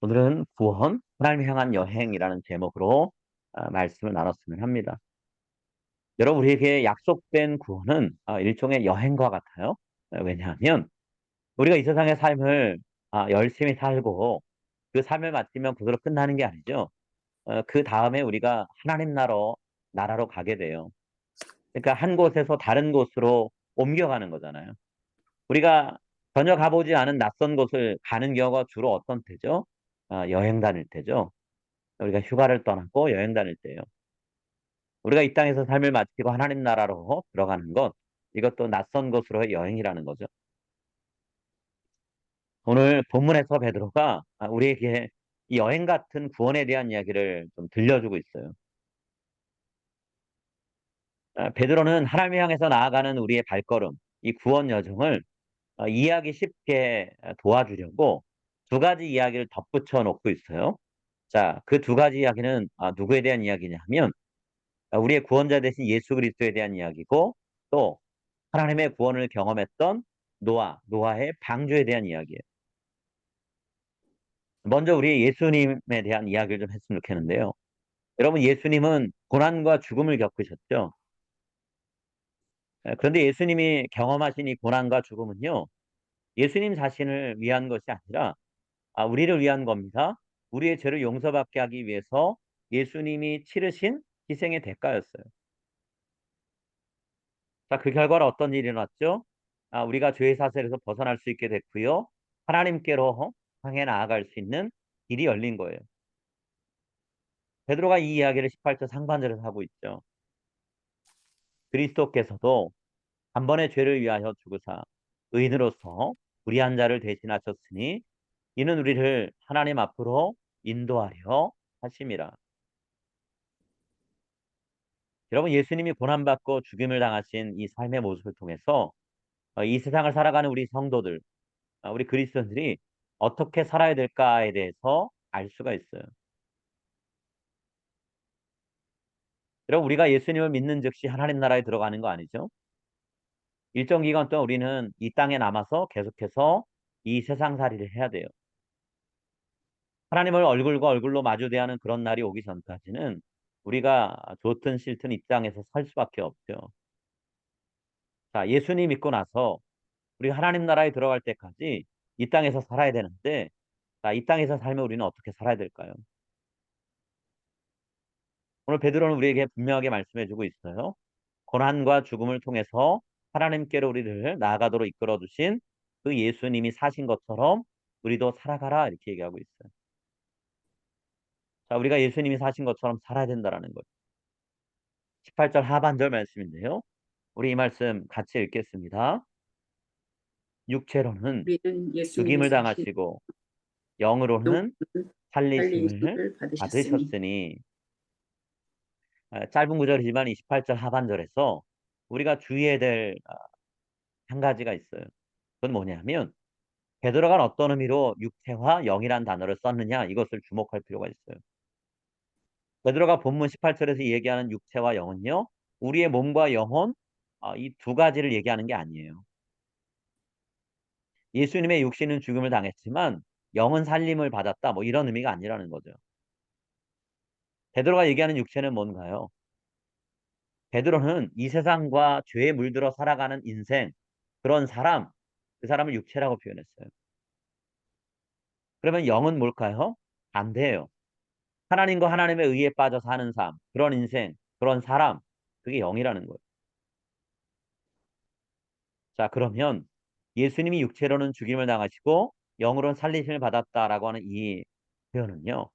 오늘은 구원, 하나님을 향한 여행이라는 제목으로 말씀을 나눴으면 합니다. 여러분, 우리에게 약속된 구원은 일종의 여행과 같아요. 왜냐하면 우리가 이 세상의 삶을 열심히 살고 그 삶을 마치면 그대로 끝나는 게 아니죠. 그 다음에 우리가 하나님 나라로 가게 돼요. 그러니까 한 곳에서 다른 곳으로 옮겨가는 거잖아요. 우리가 전혀 가보지 않은 낯선 곳을 가는 경우가 주로 어떤 때죠? 여행 다닐 때죠. 우리가 휴가를 떠나고 여행 다닐 때요. 우리가 이 땅에서 삶을 마치고 하나님 나라로 들어가는 것, 이것도 낯선 곳으로의 여행이라는 거죠. 오늘 본문에서 베드로가 우리에게 이 여행 같은 구원에 대한 이야기를 좀 들려주고 있어요. 베드로는 하나님 향해서 나아가는 우리의 발걸음, 이 구원 여정을 이해하기 쉽게 도와주려고 두 가지 이야기를 덧붙여 놓고 있어요. 자, 그 두 가지 이야기는 누구에 대한 이야기냐 하면 우리의 구원자 되신 예수 그리스도에 대한 이야기고 또 하나님의 구원을 경험했던 노아의 방주에 대한 이야기예요. 먼저 우리 예수님에 대한 이야기를 좀 했으면 좋겠는데요. 여러분, 예수님은 고난과 죽음을 겪으셨죠. 그런데 예수님이 경험하신 이 고난과 죽음은요, 예수님 자신을 위한 것이 아니라 우리를 위한 겁니다. 우리의 죄를 용서받게 하기 위해서 예수님이 치르신 희생의 대가였어요. 자, 그 결과로 어떤 일이 일어났죠? 우리가 죄의 사슬에서 벗어날 수 있게 됐고요. 하나님께로 향해 나아갈 수 있는 길이 열린 거예요. 베드로가 이 이야기를 18절 상반절에서 하고 있죠. 그리스도께서도 한 번의 죄를 위하여 죽으사 의인으로서 불의한 자를 대신하셨으니 이는 우리를 하나님 앞으로 인도하려 하심이라. 여러분, 예수님이 고난받고 죽임을 당하신 이 삶의 모습을 통해서 이 세상을 살아가는 우리 성도들, 우리 그리스도인들이 어떻게 살아야 될까에 대해서 알 수가 있어요. 여러분, 우리가 예수님을 믿는 즉시 하나님 나라에 들어가는 거 아니죠? 일정 기간 동안 우리는 이 땅에 남아서 계속해서 이 세상살이를 해야 돼요. 하나님을 얼굴과 얼굴로 마주대하는 그런 날이 오기 전까지는 우리가 좋든 싫든 이 땅에서 살 수밖에 없죠. 자, 예수님 믿고 나서 우리 하나님 나라에 들어갈 때까지 이 땅에서 살아야 되는데, 자, 이 땅에서 살면 우리는 어떻게 살아야 될까요? 오늘 베드로는 우리에게 분명하게 말씀해 주고 있어요. 고난과 죽음을 통해서 하나님께로 우리를 나아가도록 이끌어 주신 그 예수님이 사신 것처럼 우리도 살아가라 이렇게 얘기하고 있어요. 자, 우리가 예수님이 사신 것처럼 살아야 된다라는 거예요. 18절 하반절 말씀인데요. 우리 이 말씀 같이 읽겠습니다. 육체로는 우리는 예수님이 죽임을 사신 당하시고 영으로는 영으로 살리심을 살리심을 받으셨으니 받으셨으니 짧은 구절이지만 28절 하반절에서 우리가 주의해야 될 한 가지가 있어요. 그건 뭐냐면 베드로가 어떤 의미로 육체와 영이란 단어를 썼느냐 이것을 주목할 필요가 있어요. 베드로가 본문 18절에서 얘기하는 육체와 영은요. 우리의 몸과 영혼 이 두 가지를 얘기하는 게 아니에요. 예수님의 육신은 죽음을 당했지만 영은 살림을 받았다 뭐 이런 의미가 아니라는 거죠. 베드로가 얘기하는 육체는 뭔가요? 베드로는 이 세상과 죄에 물들어 살아가는 인생 그런 사람 그 사람을 육체라고 표현했어요. 그러면 영은 뭘까요? 반대예요. 하나님과 하나님의 의에 빠져 사는 삶, 그런 인생, 그런 사람, 그게 영이라는 거예요. 자, 그러면 예수님이 육체로는 죽임을 당하시고 영으로는 살리심을 받았다라고 하는 이 표현은요.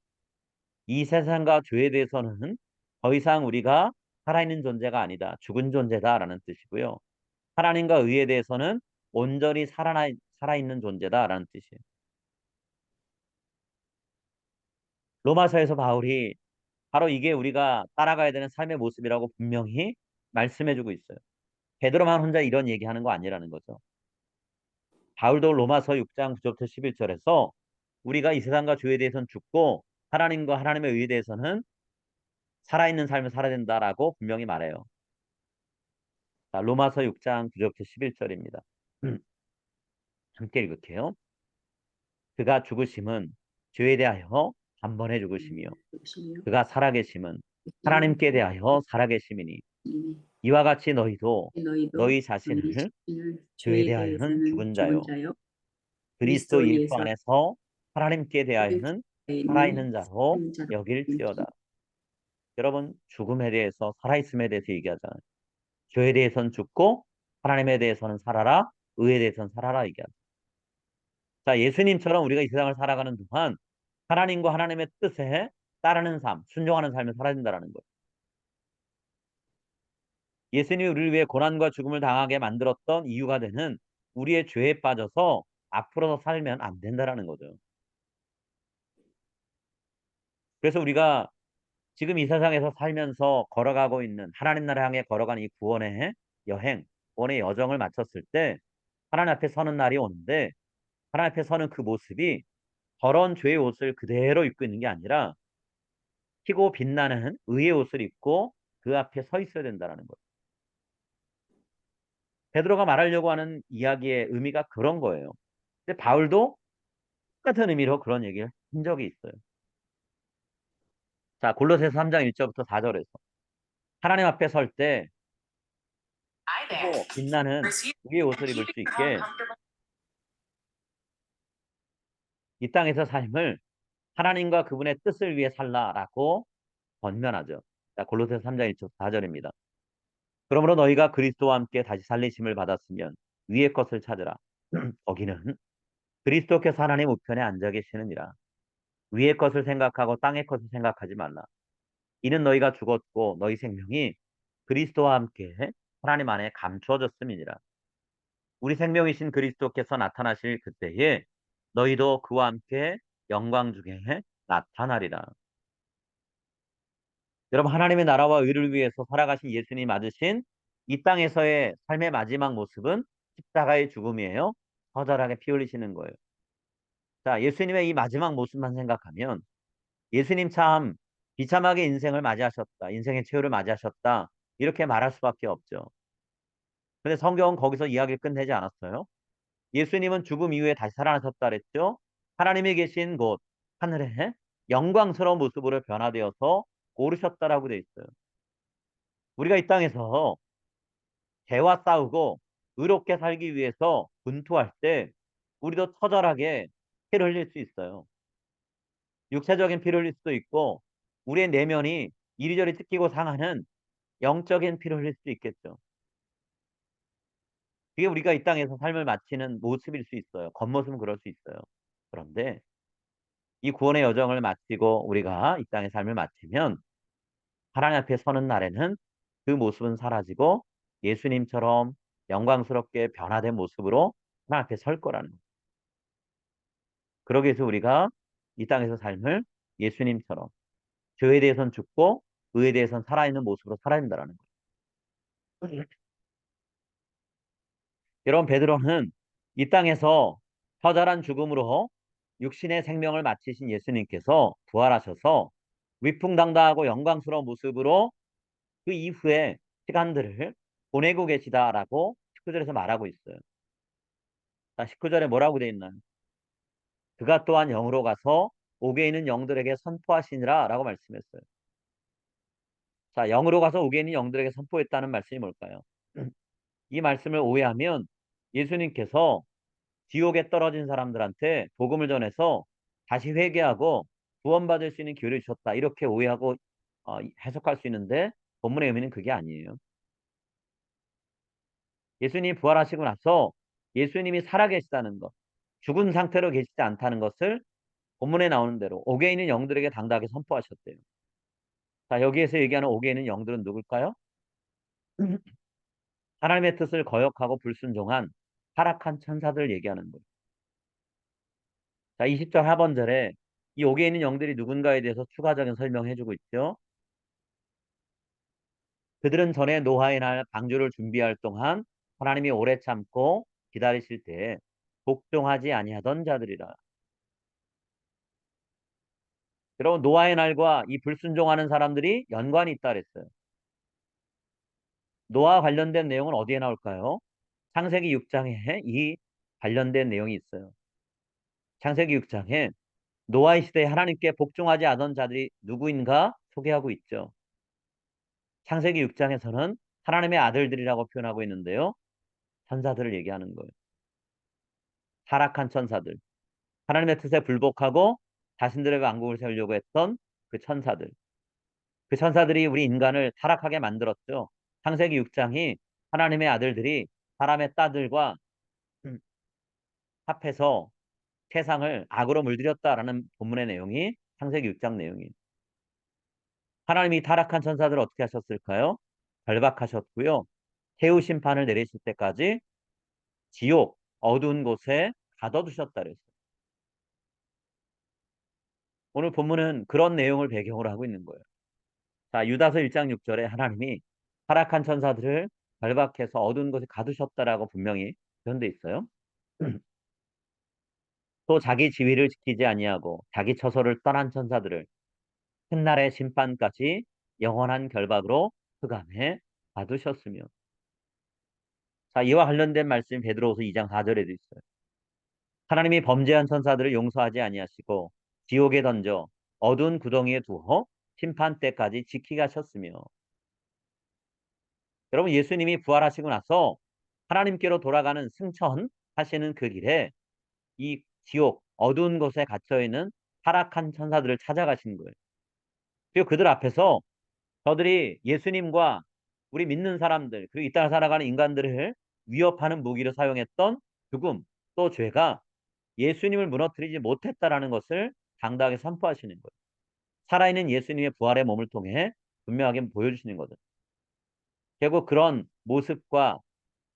이 세상과 죄에 대해서는 더 이상 우리가 살아있는 존재가 아니다. 죽은 존재다라는 뜻이고요. 하나님과 의에 대해서는 온전히 살아있는 존재다라는 뜻이에요. 로마서에서 바울이 바로 이게 우리가 따라가야 되는 삶의 모습이라고 분명히 말씀해 주고 있어요. 베드로만 혼자 이런 얘기하는 거 아니라는 거죠. 바울도 로마서 6장 9절부터 11절에서 우리가 이 세상과 죄에 대해서는 죽고 하나님과 하나님의 의에 대해서는 살아있는 삶을 살아야 된다라고 분명히 말해요. 자, 로마서 6장 9절부터 11절입니다. 함께 읽을게요. 그가 죽으심은 죄에 대하여 단번에 죽으시며 죽으시며 그가 살아계심은 하나님께 하나님께 대하여 살아계심이니 이미 이와 같이 너희도 너희도 너희 너희 자신을 자신을 죄에 죄에 대하여는 대해서는 죽은 죽은 자요 자요 그리스도 그리스도에 예수 의해서 안에서 하나님께 대하여는 있는 살아있는 자로 한 자로 여길지어다. 여러분 죽음에 대해서 살아있음에 대해서 얘기하잖아요. 죄에 대해서는 죽고 하나님에 대해서는 살아라. 의에 대해서는 살아라 얘기하죠. 자, 예수님처럼 우리가 이 세상을 살아가는 동안 하나님과 하나님의 뜻에 따르는 삶, 순종하는 삶을 살아야 된다는 거예요. 예수님이 우리를 위해 고난과 죽음을 당하게 만들었던 이유가 되는 우리의 죄에 빠져서 앞으로 살면 안 된다라는 거죠. 그래서 우리가 지금 이 세상에서 살면서 걸어가고 있는 하나님 나라 향해 걸어가는 이 구원의 여행, 구원의 여정을 마쳤을 때 하나님 앞에 서는 날이 오는데 하나님 앞에 서는 그 모습이 더러운 죄의 옷을 그대로 입고 있는 게 아니라 피고 빛나는 의의 옷을 입고 그 앞에 서 있어야 된다는 거예요. 베드로가 말하려고 하는 이야기의 의미가 그런 거예요. 근데 바울도 똑같은 의미로 그런 얘기를 한 적이 있어요. 자, 골로새서 3장 1절부터 4절에서 하나님 앞에 설 때 피고 빛나는 의의 옷을 입을 수 있게 이 땅에서 삶을 하나님과 그분의 뜻을 위해 살라라고 권면하죠. 자, 골로새서 3장 1절 4절입니다. 그러므로 너희가 그리스도와 함께 다시 살리심을 받았으면 위의 것을 찾으라. 거기는 그리스도께서 하나님 우편에 앉아 계시느니라. 위의 것을 생각하고 땅의 것을 생각하지 말라. 이는 너희가 죽었고 너희 생명이 그리스도와 함께 하나님 안에 감추어졌음이니라. 우리 생명이신 그리스도께서 나타나실 그때에 너희도 그와 함께 영광 중에 나타나리라. 여러분 하나님의 나라와 의를 위해서 살아가신 예수님 맞으신 이 땅에서의 삶의 마지막 모습은 십자가의 죽음이에요. 처절하게 피 흘리시는 거예요. 자, 예수님의 이 마지막 모습만 생각하면 예수님 참 비참하게 인생을 맞이하셨다. 인생의 최후를 맞이하셨다. 이렇게 말할 수밖에 없죠. 근데 성경은 거기서 이야기를 끝내지 않았어요. 예수님은 죽음 이후에 다시 살아나셨다 그랬죠. 하나님이 계신 곳 하늘에 영광스러운 모습으로 변화되어서 오르셨다라고 돼 있어요. 우리가 이 땅에서 죄와 싸우고 의롭게 살기 위해서 분투할 때 우리도 처절하게 피를 흘릴 수 있어요. 육체적인 피를 흘릴 수도 있고 우리의 내면이 이리저리 찢기고 상하는 영적인 피를 흘릴 수도 있겠죠. 그게 우리가 이 땅에서 삶을 마치는 모습일 수 있어요. 겉모습은 그럴 수 있어요. 그런데 이 구원의 여정을 마치고 우리가 이 땅의 삶을 마치면 하나님 앞에 서는 날에는 그 모습은 사라지고 예수님처럼 영광스럽게 변화된 모습으로 하나님 앞에 설 거라는 거예요. 그러기 위해서 우리가 이 땅에서 삶을 예수님처럼 죄에 대해서는 죽고 의에 대해서는 살아있는 모습으로 살아야 된다는 거예요. 여러분 베드로는 이 땅에서 처절한 죽음으로 육신의 생명을 마치신 예수님께서 부활하셔서 위풍당당하고 영광스러운 모습으로 그 이후에 시간들을 보내고 계시다라고 19절에서 말하고 있어요. 자, 19절에 뭐라고 되어 있나요? 그가 또한 영으로 가서 옥에 있는 영들에게 선포하시니라 라고 말씀했어요. 자, 영으로 가서 옥에 있는 영들에게 선포했다는 말씀이 뭘까요? 이 말씀을 오해하면 예수님께서 지옥에 떨어진 사람들한테 복음을 전해서 다시 회개하고 구원받을 수 있는 기회를 주셨다. 이렇게 오해하고 해석할 수 있는데 본문의 의미는 그게 아니에요. 예수님이 부활하시고 나서 예수님이 살아계시다는 것, 죽은 상태로 계시지 않다는 것을 본문에 나오는 대로 옥에 있는 영들에게 당당하게 선포하셨대요. 자, 여기에서 얘기하는 옥에 있는 영들은 누굴까요? 하나님의 뜻을 거역하고 불순종한 타락한 천사들 얘기하는 거예요. 자, 20절 하반절에 이 옥에 있는 영들이 누군가에 대해서 추가적인 설명해주고 있죠. 그들은 전에 노아의 날 방주를 준비할 동안 하나님이 오래 참고 기다리실 때에 복종하지 아니하던 자들이라. 여러분 노아의 날과 이 불순종하는 사람들이 연관이 있다 그랬어요. 노아와 관련된 내용은 어디에 나올까요? 창세기 6장에 이 관련된 내용이 있어요. 창세기 6장에 노아의 시대에 하나님께 복종하지 않은 자들이 누구인가 소개하고 있죠. 창세기 6장에서는 하나님의 아들들이라고 표현하고 있는데요. 천사들을 얘기하는 거예요. 타락한 천사들. 하나님의 뜻에 불복하고 자신들의 왕국을 세우려고 했던 그 천사들. 그 천사들이 우리 인간을 타락하게 만들었죠. 창세기 6장이 하나님의 아들들이 사람의 딸들과 합해서 세상을 악으로 물들였다라는 본문의 내용이 창세기 6장 내용이에요. 하나님이 타락한 천사들을 어떻게 하셨을까요? 결박하셨고요. 최후 심판을 내리실 때까지 지옥, 어두운 곳에 가둬두셨다 그랬어요. 오늘 본문은 그런 내용을 배경으로 하고 있는 거예요. 자, 유다서 1장 6절에 하나님이 타락한 천사들을 결박해서 어두운 곳에 가두셨다라고 분명히 표현되어 있어요. 또 자기 지위를 지키지 아니하고 자기 처소를 떠난 천사들을 훗날의 심판까지 영원한 결박으로 흑암에 가두셨으며. 자, 이와 관련된 말씀이 베드로후서 2장 4절에도 있어요. 하나님이 범죄한 천사들을 용서하지 아니하시고 지옥에 던져 어두운 구덩이에 두어 심판 때까지 지키게 하셨으며. 여러분, 예수님이 부활하시고 나서 하나님께로 돌아가는 승천하시는 그 길에 이 지옥 어두운 곳에 갇혀 있는 타락한 천사들을 찾아가신 거예요. 그리고 그들 앞에서 저들이 예수님과 우리 믿는 사람들, 그리고 이 땅을 살아가는 인간들을 위협하는 무기로 사용했던 죽음, 또 죄가 예수님을 무너뜨리지 못했다라는 것을 당당하게 선포하시는 거예요. 살아있는 예수님의 부활의 몸을 통해 분명하게 보여주시는 거죠. 결국 그런 모습과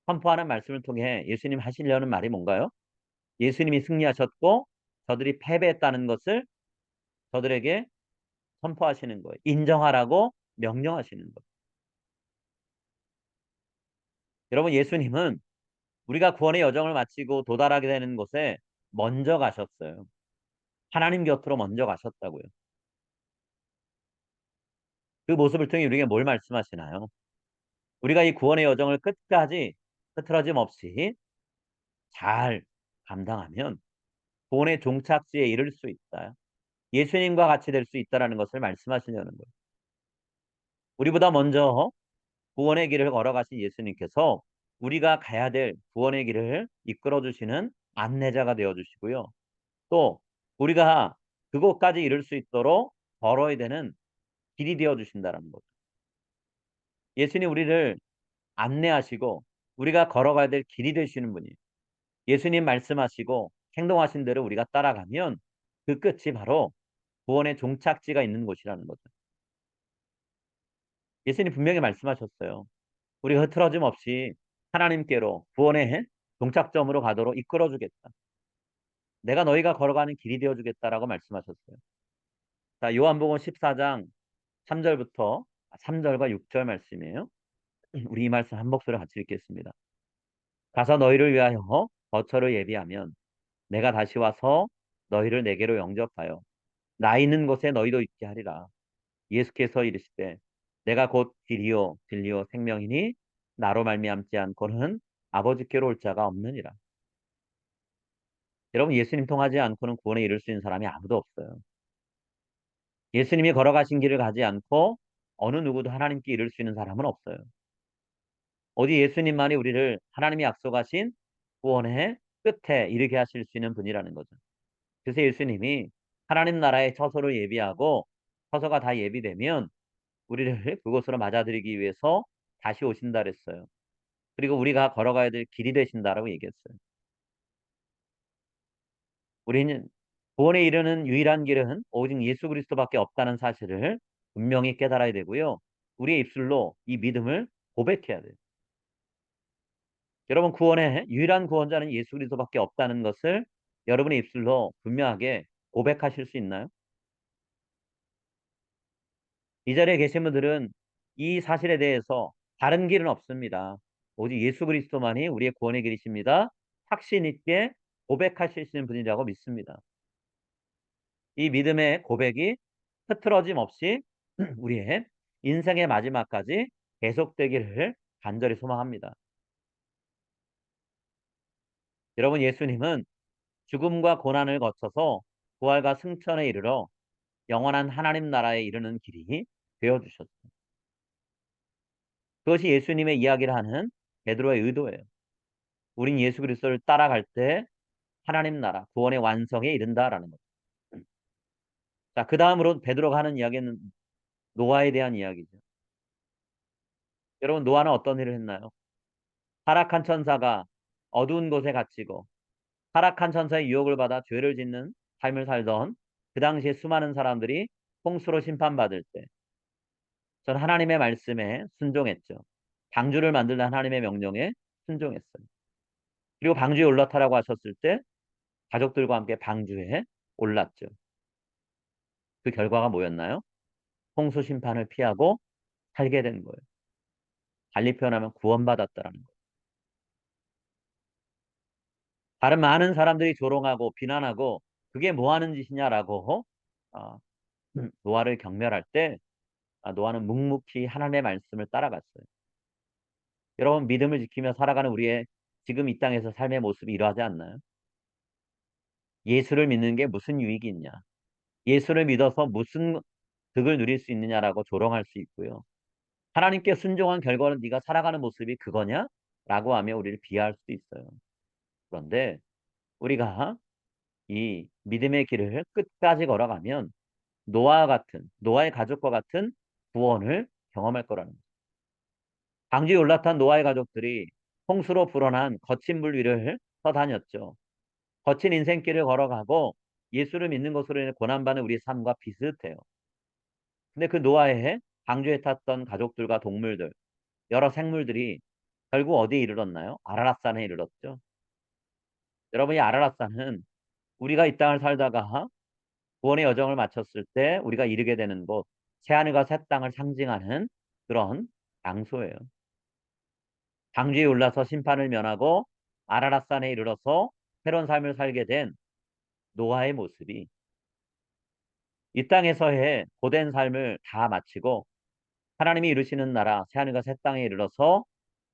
선포하는 말씀을 통해 예수님 하시려는 말이 뭔가요? 예수님이 승리하셨고 저들이 패배했다는 것을 저들에게 선포하시는 거예요. 인정하라고 명령하시는 거예요. 여러분, 예수님은 우리가 구원의 여정을 마치고 도달하게 되는 곳에 먼저 가셨어요. 하나님 곁으로 먼저 가셨다고요. 그 모습을 통해 우리에게 뭘 말씀하시나요? 우리가 이 구원의 여정을 끝까지 흐트러짐 없이 잘 감당하면 구원의 종착지에 이를 수 있다. 예수님과 같이 될 수 있다라는 것을 말씀하시려는 거예요. 우리보다 먼저 구원의 길을 걸어가신 예수님께서 우리가 가야 될 구원의 길을 이끌어 주시는 안내자가 되어 주시고요. 또 우리가 그곳까지 이룰 수 있도록 걸어야 되는 길이 되어 주신다는 거죠. 예수님 우리를 안내하시고 우리가 걸어가야 될 길이 되시는 분이에요. 예수님 말씀하시고 행동하신 대로 우리가 따라가면 그 끝이 바로 구원의 종착지가 있는 곳이라는 거죠. 예수님 분명히 말씀하셨어요. 우리가 흐트러짐 없이 하나님께로 구원의 종착점으로 가도록 이끌어 주겠다. 내가 너희가 걸어가는 길이 되어 주겠다라고 말씀하셨어요. 자, 요한복음 14장 3절부터 3절과 6절 말씀이에요. 우리 이 말씀 한 목소리로 같이 읽겠습니다. 가서 너희를 위하여 거처를 예비하면 내가 다시 와서 너희를 내게로 영접하여 나 있는 곳에 너희도 있게 하리라. 예수께서 이르시되 내가 곧 길이요 진리요 생명이니 나로 말미암지 않고는 아버지께로 올 자가 없느니라. 여러분, 예수님 통하지 않고는 구원에 이를 수 있는 사람이 아무도 없어요. 예수님이 걸어가신 길을 가지 않고 어느 누구도 하나님께 이를 수 있는 사람은 없어요. 오직 예수님만이 우리를 하나님이 약속하신 구원의 끝에 이르게 하실 수 있는 분이라는 거죠. 그래서 예수님이 하나님 나라의 처소를 예비하고 처소가 다 예비되면 우리를 그곳으로 맞아들이기 위해서 다시 오신다 그랬어요. 그리고 우리가 걸어가야 될 길이 되신다라고 얘기했어요. 우리는 구원에 이르는 유일한 길은 오직 예수 그리스도밖에 없다는 사실을 분명히 깨달아야 되고요. 우리의 입술로 이 믿음을 고백해야 돼요. 여러분, 구원의 유일한 구원자는 예수 그리스도밖에 없다는 것을 여러분의 입술로 분명하게 고백하실 수 있나요? 이 자리에 계신 분들은 이 사실에 대해서 다른 길은 없습니다. 오직 예수 그리스도만이 우리의 구원의 길이십니다. 확신 있게 고백하실 수 있는 분이라고 믿습니다. 이 믿음의 고백이 흐트러짐 없이 우리의 인생의 마지막까지 계속되기를 간절히 소망합니다. 여러분, 예수님은 죽음과 고난을 거쳐서 부활과 승천에 이르러 영원한 하나님 나라에 이르는 길이 되어 주셨어요. 그것이 예수님의 이야기를 하는 베드로의 의도예요. 우린 예수 그리스도를 따라갈 때 하나님 나라, 구원의 완성에 이른다라는 거죠. 자, 그 다음으로 베드로가 하는 이야기는 노아에 대한 이야기죠. 여러분, 노아는 어떤 일을 했나요? 타락한 천사가 어두운 곳에 갇히고 타락한 천사의 유혹을 받아 죄를 짓는 삶을 살던 그 당시에 수많은 사람들이 홍수로 심판받을 때 전 하나님의 말씀에 순종했죠. 방주를 만들라 하나님의 명령에 순종했어요. 그리고 방주에 올라타라고 하셨을 때 가족들과 함께 방주에 올랐죠. 그 결과가 뭐였나요? 홍수 심판을 피하고 살게 된 거예요. 달리 표현하면 구원받았다라는 거예요. 다른 많은 사람들이 조롱하고 비난하고 그게 뭐 하는 짓이냐라고 어, 노아를 경멸할 때 노아는 묵묵히 하나님의 말씀을 따라갔어요. 여러분 믿음을 지키며 살아가는 우리의 지금 이 땅에서 삶의 모습이 이러하지 않나요? 예수를 믿는 게 무슨 유익이 있냐? 예수를 믿어서 무슨 득을 누릴 수 있느냐라고 조롱할 수 있고요. 하나님께 순종한 결과는 네가 살아가는 모습이 그거냐? 라고 하며 우리를 비하할 수도 있어요. 그런데 우리가 이 믿음의 길을 끝까지 걸어가면 노아의 가족과 같은 구원을 경험할 거라는 거예요. 방주에 올라탄 노아의 가족들이 홍수로 불어난 거친 물 위를 서다녔죠. 거친 인생길을 걸어가고 예수를 믿는 것으로 인해 고난받는 우리의 삶과 비슷해요. 근데 그 노아의 방주에 탔던 가족들과 동물들, 여러 생물들이 결국 어디에 이르렀나요? 아라랏산에 이르렀죠. 여러분, 이 아라랏산은 우리가 이 땅을 살다가 구원의 여정을 마쳤을 때 우리가 이르게 되는 곳, 새하늘과 새 땅을 상징하는 그런 장소예요. 방주에 올라서 심판을 면하고 아라랏산에 이르러서 새로운 삶을 살게 된 노아의 모습이 이 땅에서의 고된 삶을 다 마치고 하나님이 이루시는 나라, 새하늘과 새 땅에 이르러서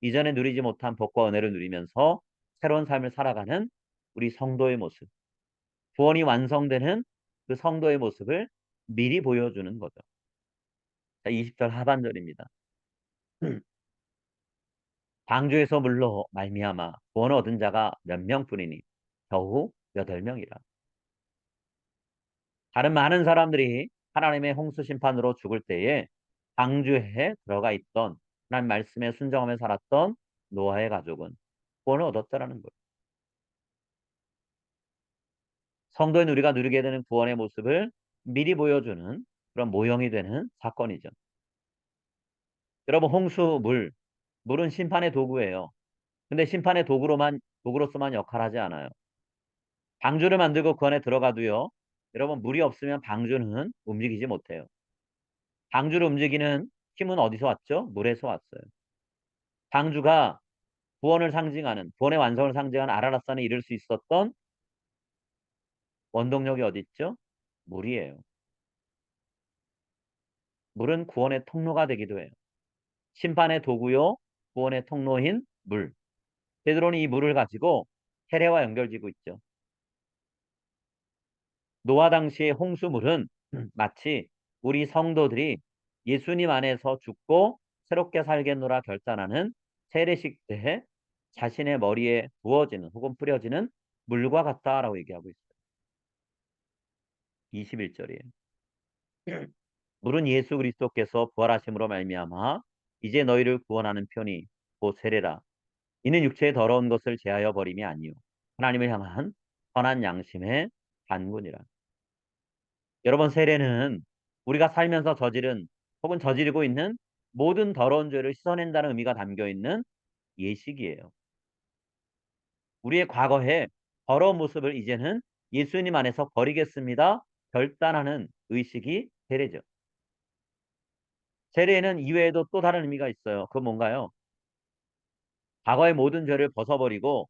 이전에 누리지 못한 복과 은혜를 누리면서 새로운 삶을 살아가는 우리 성도의 모습, 구원이 완성되는 그 성도의 모습을 미리 보여주는 거죠. 자, 20절 하반절입니다. 방주에서 물로 말미암아 구원을 얻은 자가 몇 명뿐이니 겨우 8명이라. 다른 많은 사람들이 하나님의 홍수 심판으로 죽을 때에 방주에 들어가 있던 하나님 말씀에 순종하며 살았던 노아의 가족은 구원을 얻었다라는 거예요. 성도인 우리가 누리게 되는 구원의 모습을 미리 보여주는 그런 모형이 되는 사건이죠. 여러분, 물은 심판의 도구예요. 근데 심판의 도구로서만 역할하지 않아요. 방주를 만들고 그 안에 들어가도요. 여러분, 물이 없으면 방주는 움직이지 못해요. 방주를 움직이는 힘은 어디서 왔죠? 물에서 왔어요. 방주가 구원의 완성을 상징하는 아라랏산에 이를 수 있었던 원동력이 어디 있죠? 물이에요. 물은 구원의 통로가 되기도 해요. 심판의 도구요, 구원의 통로인 물. 베드로는 이 물을 가지고 세례와 연결지고 있죠. 노아 당시의 홍수물은 마치 우리 성도들이 예수님 안에서 죽고 새롭게 살겠노라 결단하는 세례식 때 자신의 머리에 부어지는 혹은 뿌려지는 물과 같다라고 얘기하고 있어요. 21절이에요. 물은 예수 그리스도께서 부활하심으로 말미암아 이제 너희를 구원하는 편이 곧 세례라. 이는 육체의 더러운 것을 제하여 버림이 아니요 하나님을 향한 선한 양심의 반군이라. 여러분, 세례는 우리가 살면서 저지른 혹은 저지르고 있는 모든 더러운 죄를 씻어낸다는 의미가 담겨 있는 예식이에요. 우리의 과거의 더러운 모습을 이제는 예수님 안에서 버리겠습니다. 결단하는 의식이 세례죠. 세례에는 이외에도 또 다른 의미가 있어요. 그건 뭔가요? 과거의 모든 죄를 벗어버리고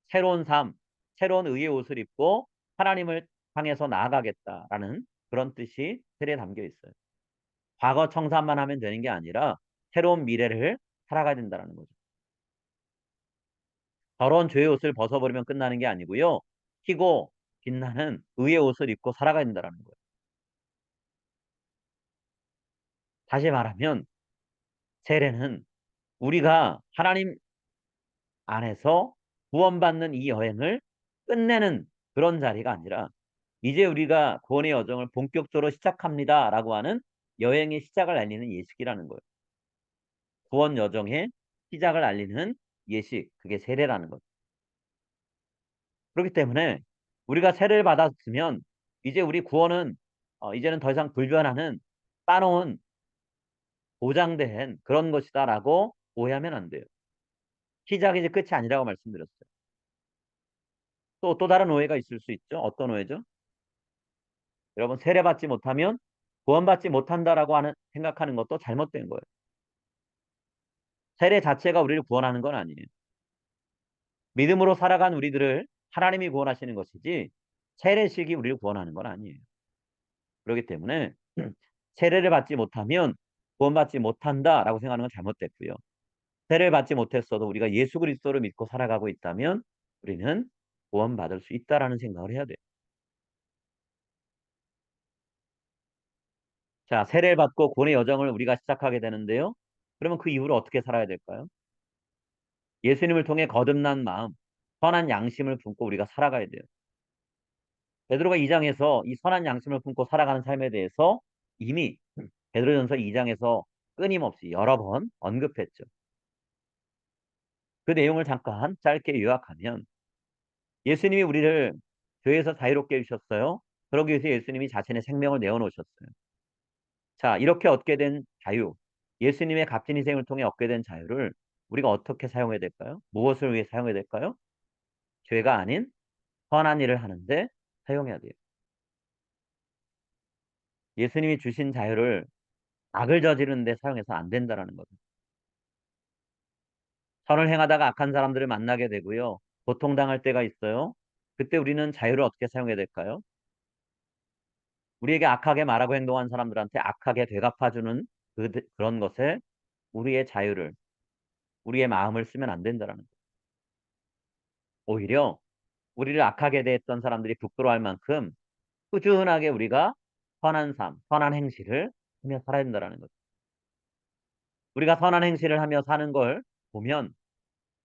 새로운 삶, 새로운 의의 옷을 입고 하나님을 향해서 나아가겠다라는 그런 뜻이 세례에 담겨 있어요. 과거 청산만 하면 되는 게 아니라 새로운 미래를 살아가야 된다는 거죠. 더러운 죄의 옷을 벗어버리면 끝나는 게 아니고요. 희고 빛나는 의의 옷을 입고 살아가야 된다는 거예요. 다시 말하면 세례는 우리가 하나님 안에서 구원받는 이 여행을 끝내는 그런 자리가 아니라 이제 우리가 구원의 여정을 본격적으로 시작합니다라고 하는 여행의 시작을 알리는 예식이라는 거예요. 구원 여정의 시작을 알리는 예식, 그게 세례라는 거죠. 그렇기 때문에 우리가 세례를 받았으면 이제 우리 구원은 이제는 더 이상 불변하는 따놓은 보장된 그런 것이다라고 오해하면 안 돼요. 시작이 이제 끝이 아니라고 말씀드렸어요. 또 다른 오해가 있을 수 있죠. 어떤 오해죠? 여러분 세례받지 못하면 구원받지 못한다라고 하는 생각하는 것도 잘못된 거예요. 세례 자체가 우리를 구원하는 건 아니에요. 믿음으로 살아간 우리들을 하나님이 구원하시는 것이지 세례식이 우리를 구원하는 건 아니에요. 그렇기 때문에 세례를 받지 못하면 구원받지 못한다라고 생각하는 건 잘못됐고요. 세례를 받지 못했어도 우리가 예수 그리스도를 믿고 살아가고 있다면 우리는 구원받을 수 있다라는 생각을 해야 돼요. 자, 세례를 받고 구원의 여정을 우리가 시작하게 되는데요. 그러면 그 이후로 어떻게 살아야 될까요? 예수님을 통해 거듭난 마음, 선한 양심을 품고 우리가 살아가야 돼요. 베드로가 2장에서 이 선한 양심을 품고 살아가는 삶에 대해서 이미 베드로전서 2장에서 끊임없이 여러 번 언급했죠. 그 내용을 잠깐 짧게 요약하면 예수님이 우리를 죄에서 자유롭게 해주셨어요. 그러기 위해서 예수님이 자신의 생명을 내어놓으셨어요. 자, 이렇게 얻게 된 자유, 예수님의 값진 희생을 통해 얻게 된 자유를 우리가 어떻게 사용해야 될까요? 무엇을 위해 사용해야 될까요? 죄가 아닌 선한 일을 하는데 사용해야 돼요. 예수님이 주신 자유를 악을 저지르는 데 사용해서 안 된다라는 거죠. 선을 행하다가 악한 사람들을 만나게 되고요. 고통당할 때가 있어요. 그때 우리는 자유를 어떻게 사용해야 될까요? 우리에게 악하게 말하고 행동한 사람들한테 악하게 되갚아주는 그런 것에 우리의 자유를, 우리의 마음을 쓰면 안 된다라는 거예요. 오히려 우리를 악하게 대했던 사람들이 부끄러워할 만큼 꾸준하게 우리가 선한 삶, 선한 행실을 하며 살아야 된다는 거죠. 우리가 선한 행실을 하며 사는 걸 보면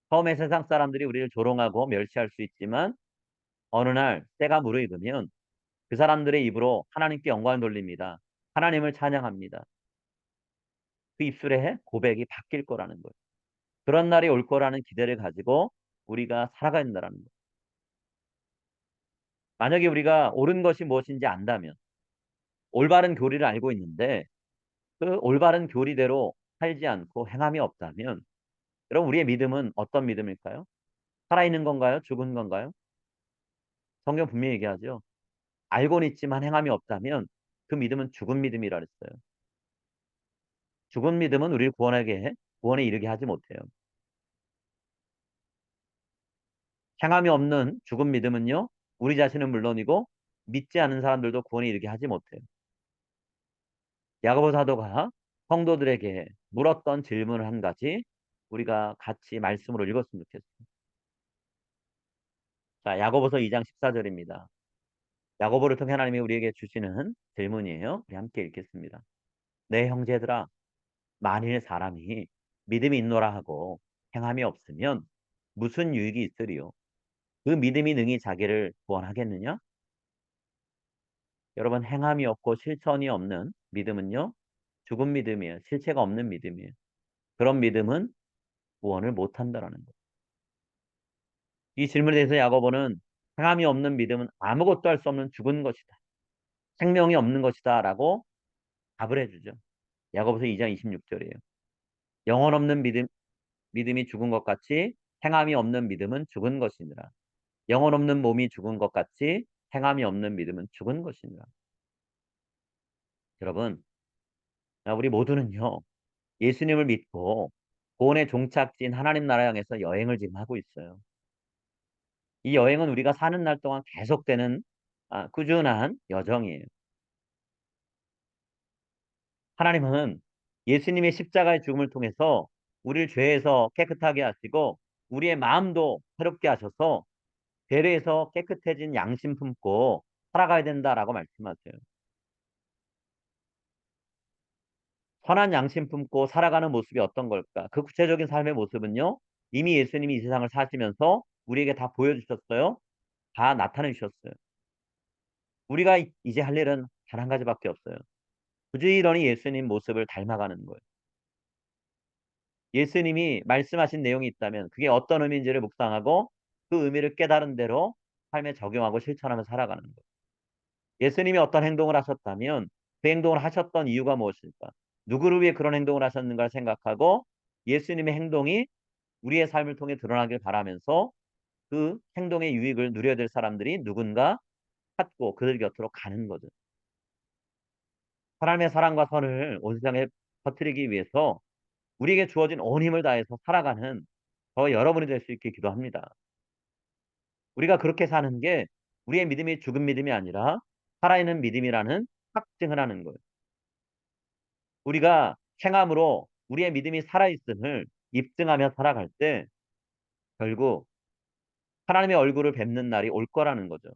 처음에 세상 사람들이 우리를 조롱하고 멸시할 수 있지만 어느 날 때가 무르익으면 그 사람들의 입으로 하나님께 영광을 돌립니다. 하나님을 찬양합니다. 그 입술의 고백이 바뀔 거라는 거예요. 그런 날이 올 거라는 기대를 가지고 우리가 살아가야 된다는 거예요. 만약에 우리가 옳은 것이 무엇인지 안다면 올바른 교리를 알고 있는데 그 올바른 교리대로 살지 않고 행함이 없다면 여러분 우리의 믿음은 어떤 믿음일까요? 살아있는 건가요? 죽은 건가요? 성경 분명히 얘기하죠. 알고는 있지만 행함이 없다면 그 믿음은 죽은 믿음이라 그랬어요. 죽은 믿음은 우리를 구원에 이르게 하지 못해요. 행함이 없는 죽은 믿음은요. 우리 자신은 물론이고 믿지 않는 사람들도 구원에 이르게 하지 못해요. 야고보 사도가 성도들에게 물었던 질문을 한 가지 우리가 같이 말씀으로 읽었으면 좋겠어요. 자, 야고보서 2장 14절입니다. 야고보를 통해 하나님이 우리에게 주시는 질문이에요. 우리 함께 읽겠습니다. 내 형제들아, 만일 사람이 믿음이 있노라 하고 행함이 없으면 무슨 유익이 있으리요? 그 믿음이 능히 자기를 구원하겠느냐? 여러분, 행함이 없고 실천이 없는 믿음은요, 죽은 믿음이에요. 실체가 없는 믿음이에요. 그런 믿음은 구원을 못한다라는 거예요. 이 질문에 대해서 야고보는 행함이 없는 믿음은 아무것도 할 수 없는 죽은 것이다. 생명이 없는 것이다. 라고 답을 해주죠. 야고보서 2장 26절이에요. 영혼 없는 믿음이 죽은 것 같이 행함이 없는 믿음은 죽은 것이니라. 영혼 없는 몸이 죽은 것 같이 행함이 없는 믿음은 죽은 것이니라. 여러분, 우리 모두는요, 예수님을 믿고 구원의 종착지인 하나님 나라 향해서 여행을 지금 하고 있어요. 이 여행은 우리가 사는 날 동안 계속되는 꾸준한 여정이에요. 하나님은 예수님의 십자가의 죽음을 통해서 우리를 죄에서 깨끗하게 하시고 우리의 마음도 새롭게 하셔서 배려해서 깨끗해진 양심 품고 살아가야 된다라고 말씀하세요. 선한 양심 품고 살아가는 모습이 어떤 걸까? 그 구체적인 삶의 모습은요. 이미 예수님이 이 세상을 사시면서 우리에게 다 보여주셨어요. 다 나타내 주셨어요. 우리가 이제 할 일은 단 한 가지밖에 없어요. 부지런히 예수님 모습을 닮아가는 거예요. 예수님이 말씀하신 내용이 있다면 그게 어떤 의미인지를 묵상하고 그 의미를 깨달은 대로 삶에 적용하고 실천하며 살아가는 거예요. 예수님이 어떤 행동을 하셨다면 그 행동을 하셨던 이유가 무엇일까? 누구를 위해 그런 행동을 하셨는가를 생각하고 예수님의 행동이 우리의 삶을 통해 드러나길 바라면서 그 행동의 유익을 누려야 될 사람들이 누군가 찾고 그들 곁으로 가는 거죠. 하나님의 사랑과 선을 온 세상에 퍼뜨리기 위해서 우리에게 주어진 온 힘을 다해서 살아가는 저와 여러분이 될 수 있게 기도합니다. 우리가 그렇게 사는 게 우리의 믿음이 죽은 믿음이 아니라 살아있는 믿음이라는 확증을 하는 거예요. 우리가 행함으로 우리의 믿음이 살아있음을 입증하며 살아갈 때 결국 하나님의 얼굴을 뵙는 날이 올 거라는 거죠.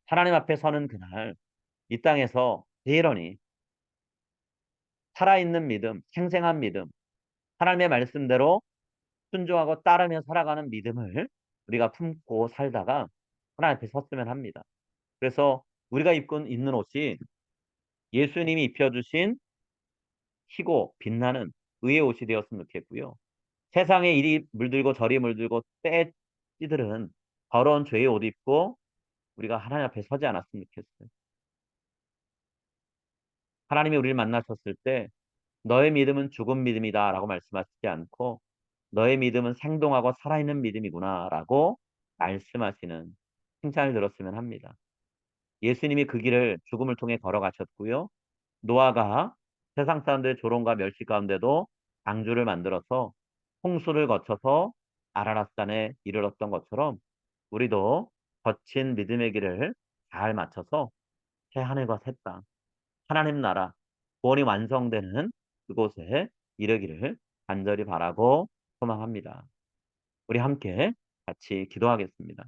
하나님 앞에 서는 그날 이 땅에서 부지런히 살아있는 믿음, 생생한 믿음, 하나님의 말씀대로 순종하고 따르며 살아가는 믿음을 우리가 품고 살다가 하나님 앞에 섰으면 합니다. 그래서 우리가 입고 있는 옷이 예수님이 입혀주신 희고 빛나는 의의 옷이 되었으면 좋겠고요. 세상에 이리 물들고 저리 물들고 때 찌들은 더러운 죄의 옷 입고 우리가 하나님 앞에 서지 않았으면 좋겠어요. 하나님이 우리를 만나셨을 때 "너의 믿음은 죽은 믿음이다."라고 말씀하시지 않고 "너의 믿음은 생동하고 살아있는 믿음이구나."라고 말씀하시는 칭찬을 들었으면 합니다. 예수님이 그 길을 죽음을 통해 걸어가셨고요. 노아가 세상 사람들의 조롱과 멸시 가운데도 방주를 만들어서 홍수를 거쳐서 아라랏산에 이르렀던 것처럼 우리도 거친 믿음의 길을 잘 마쳐서 새 하늘과 새 땅, 하나님 나라 구원이 완성되는 그곳에 이르기를 간절히 바라고 소망합니다. 우리 함께 같이 기도하겠습니다.